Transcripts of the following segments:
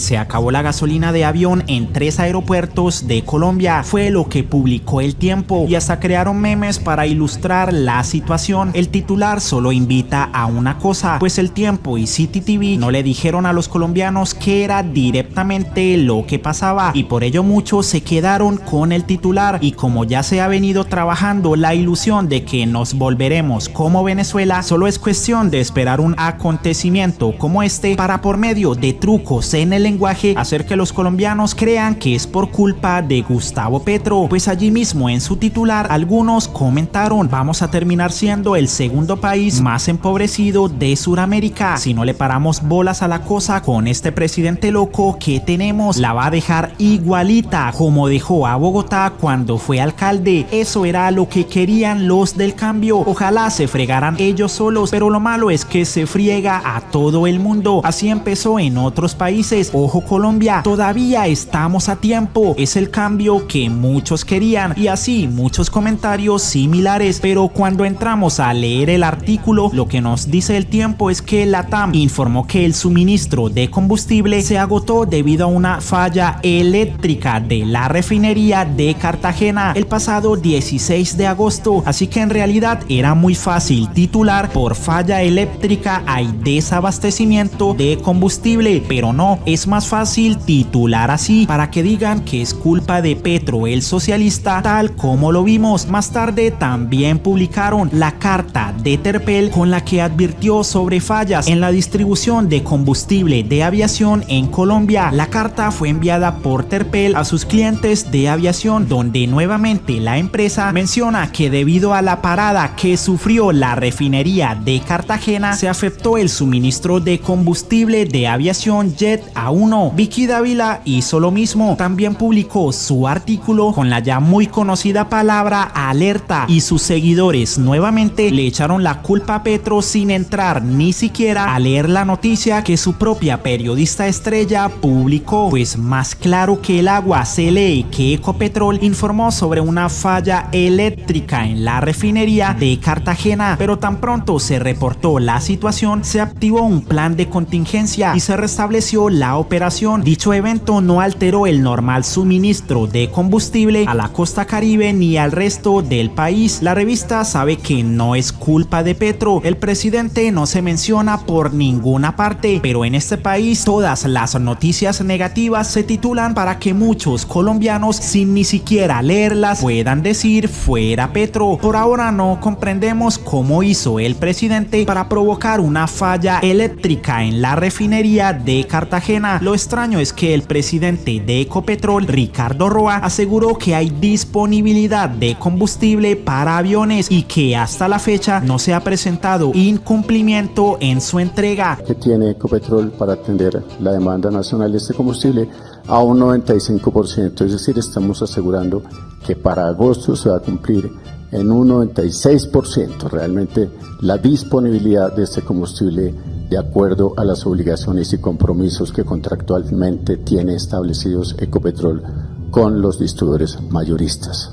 Se acabó la gasolina de avión en 3 aeropuertos de Colombia, fue lo que publicó El Tiempo, y hasta crearon memes para ilustrar la situación. El titular solo invita a una cosa, pues El Tiempo y City TV no le dijeron a los colombianos qué era directamente lo que pasaba, y por ello muchos se quedaron con el titular. Y como ya se ha venido trabajando la ilusión de que nos volveremos como Venezuela, solo es cuestión de esperar un acontecimiento como este para, por medio de trucos en el lenguaje, hacer que los colombianos crean que es por culpa de Gustavo Petro, pues allí mismo en su titular algunos comentaron: vamos a terminar siendo el segundo país más empobrecido de Sudamérica. Si no le paramos bolas a la cosa con este presidente loco que tenemos, la va a dejar igualita como dejó a Bogotá cuando fue alcalde. Eso era lo que querían los del cambio. Ojalá se fregaran ellos solos, pero lo malo es que se friega a todo el mundo. Así empezó en otros países. Ojo Colombia, todavía estamos a tiempo. Es el cambio que muchos querían, y así muchos comentarios similares. Pero cuando entramos a leer el artículo, lo que nos dice El Tiempo es que LATAM informó que el suministro de combustible se agotó debido a una falla eléctrica de la refinería de Cartagena el pasado 16 de agosto. Así que en realidad era muy fácil titular: por falla eléctrica hay desabastecimiento de combustible. Pero no, es más fácil titular así para que digan que es culpa de Petro, el socialista, tal como lo vimos. Más tarde también publicaron la carta de Terpel con la que advirtió sobre fallas en la distribución de combustible de aviación en Colombia. La carta fue enviada por Terpel a sus clientes de aviación, donde nuevamente la empresa menciona que debido a la parada que sufrió la refinería de Cartagena, se afectó el suministro de combustible de aviación Jet A1. Vicky Dávila hizo lo mismo, también publicó su artículo con la ya muy conocida palabra alerta, y sus seguidores nuevamente le echaron la culpa a Petro sin entrar ni siquiera a leer la noticia que su propia periodista estrella publicó. Pues más claro que el agua se lee que Ecopetrol informó sobre una falla eléctrica en la refinería de Cartagena, pero tan pronto se reportó la situación, se activó un plan de contingencia y se restableció la operación. Dicho evento no alteró el normal suministro de combustible a la costa caribe ni al resto del país. La revista sabe que no es culpa de Petro, el presidente no se menciona por ninguna parte, pero en este país todas las noticias negativas se titulan para que muchos colombianos, sin ni siquiera leerlas, puedan decir fuera Petro. Por ahora no comprendemos cómo hizo el presidente para provocar una falla eléctrica en la refinería de Cartagena. Lo extraño es que el presidente de Ecopetrol, Ricardo Roa, aseguró que hay disponibilidad de combustible para aviones y que hasta la fecha no se ha presentado incumplimiento en su entrega. Que tiene Ecopetrol para atender la demanda nacional de este combustible a un 95%, es decir, estamos asegurando que para agosto se va a cumplir en un 96% realmente la disponibilidad de este combustible de acuerdo a las obligaciones y compromisos que contractualmente tiene establecidos Ecopetrol con los distribuidores mayoristas.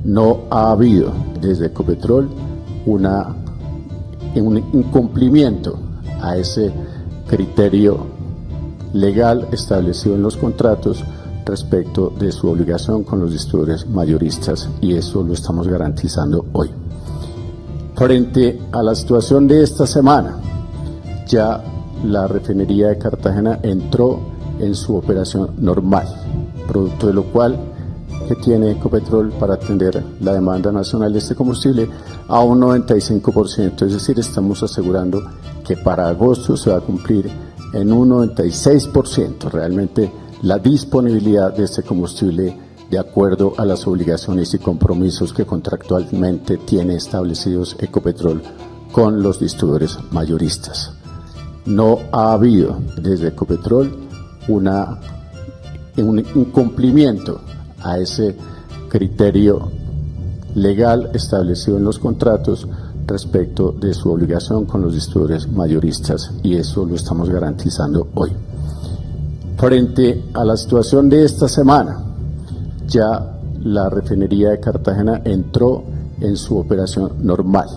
No ha habido desde Ecopetrol un incumplimiento a ese criterio legal establecido en los contratos respecto de su obligación con los distribuidores mayoristas, y eso lo estamos garantizando hoy. Frente a la situación de esta semana, ya la refinería de Cartagena entró en su operación normal, producto de lo cual que tiene Ecopetrol para atender la demanda nacional de este combustible a un 95%, es decir, estamos asegurando que para agosto se va a cumplir en un 96% realmente la disponibilidad de este combustible de acuerdo a las obligaciones y compromisos que contractualmente tiene establecidos Ecopetrol con los distribuidores mayoristas. No ha habido desde Ecopetrol un incumplimiento a ese criterio legal establecido en los contratos respecto de su obligación con los distribuidores mayoristas, y eso lo estamos garantizando hoy. Frente a la situación de esta semana, ya la refinería de Cartagena entró en su operación normal,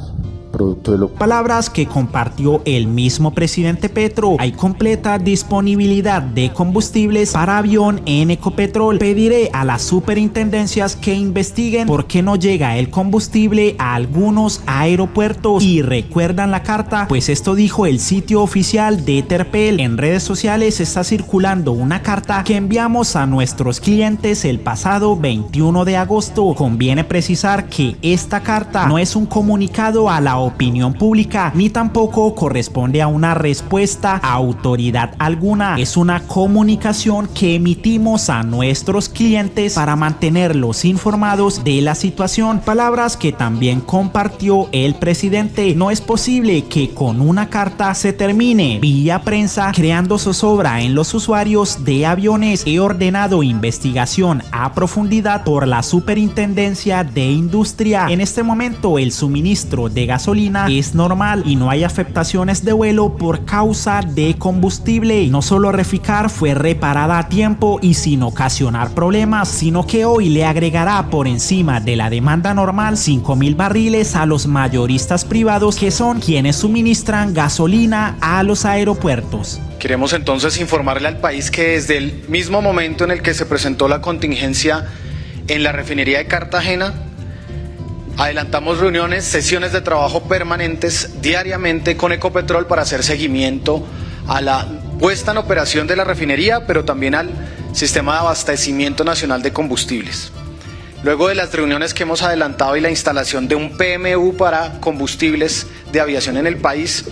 producto de lo... Palabras que compartió el mismo presidente Petro. Hay completa disponibilidad de combustibles para avión en Ecopetrol. Pediré a las superintendencias que investiguen por qué no llega el combustible a algunos aeropuertos. Y recuerdan la carta, pues esto dijo el sitio oficial de Terpel. En redes sociales está circulando una carta que enviamos a nuestros clientes el pasado 21 de agosto. Conviene precisar que esta carta no es un comunicado a la opinión pública, ni tampoco corresponde a una respuesta a autoridad alguna. Es una comunicación que emitimos a nuestros clientes para mantenerlos informados de la situación. Palabras que también compartió el presidente. No es posible que con una carta se termine vía prensa creando zozobra en los usuarios de aviones. He ordenado investigación a profundidad por la Superintendencia de Industria. En este momento el suministro de gasolina es normal y no hay afectaciones de vuelo por causa de combustible. No solo Reficar fue reparada a tiempo y sin ocasionar problemas, sino que hoy le agregará por encima de la demanda normal 5.000 barriles a los mayoristas privados, que son quienes suministran gasolina a los aeropuertos. Queremos entonces informarle al país que desde el mismo momento en el que se presentó la contingencia en la refinería de Cartagena, adelantamos reuniones, sesiones de trabajo permanentes diariamente con Ecopetrol para hacer seguimiento a la puesta en operación de la refinería, pero también al sistema de abastecimiento nacional de combustibles. Luego de las reuniones que hemos adelantado y la instalación de un PMU para combustibles de aviación en el país,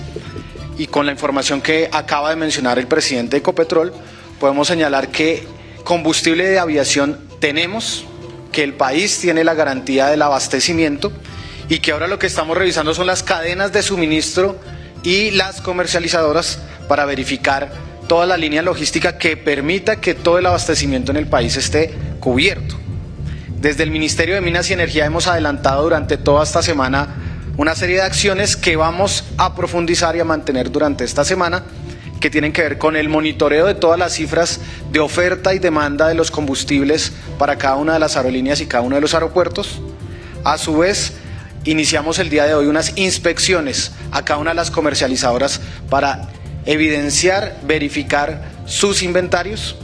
y con la información que acaba de mencionar el presidente de Ecopetrol, podemos señalar que combustible de aviación tenemos, que el país tiene la garantía del abastecimiento y que ahora lo que estamos revisando son las cadenas de suministro y las comercializadoras para verificar toda la línea logística que permita que todo el abastecimiento en el país esté cubierto. Desde el Ministerio de Minas y Energía hemos adelantado durante toda esta semana una serie de acciones que vamos a profundizar y a mantener durante esta semana, que tienen que ver con el monitoreo de todas las cifras de oferta y demanda de los combustibles para cada una de las aerolíneas y cada uno de los aeropuertos. A su vez, iniciamos el día de hoy unas inspecciones a cada una de las comercializadoras para evidenciar, verificar sus inventarios,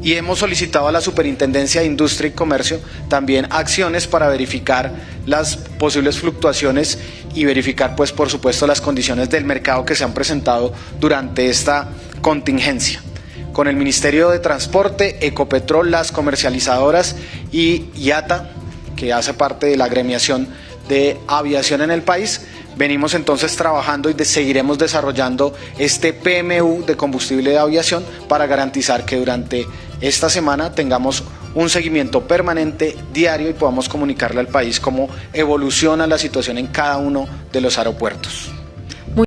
y hemos solicitado a la Superintendencia de Industria y Comercio también acciones para verificar las posibles fluctuaciones y verificar, pues, por supuesto, las condiciones del mercado que se han presentado durante esta contingencia. Con el Ministerio de Transporte, Ecopetrol, las comercializadoras y IATA, que hace parte de la agremiación de aviación en el país, venimos entonces trabajando y seguiremos desarrollando este PMU de combustible de aviación para garantizar que durante esta semana tengamos un seguimiento permanente, diario, y podamos comunicarle al país cómo evoluciona la situación en cada uno de los aeropuertos.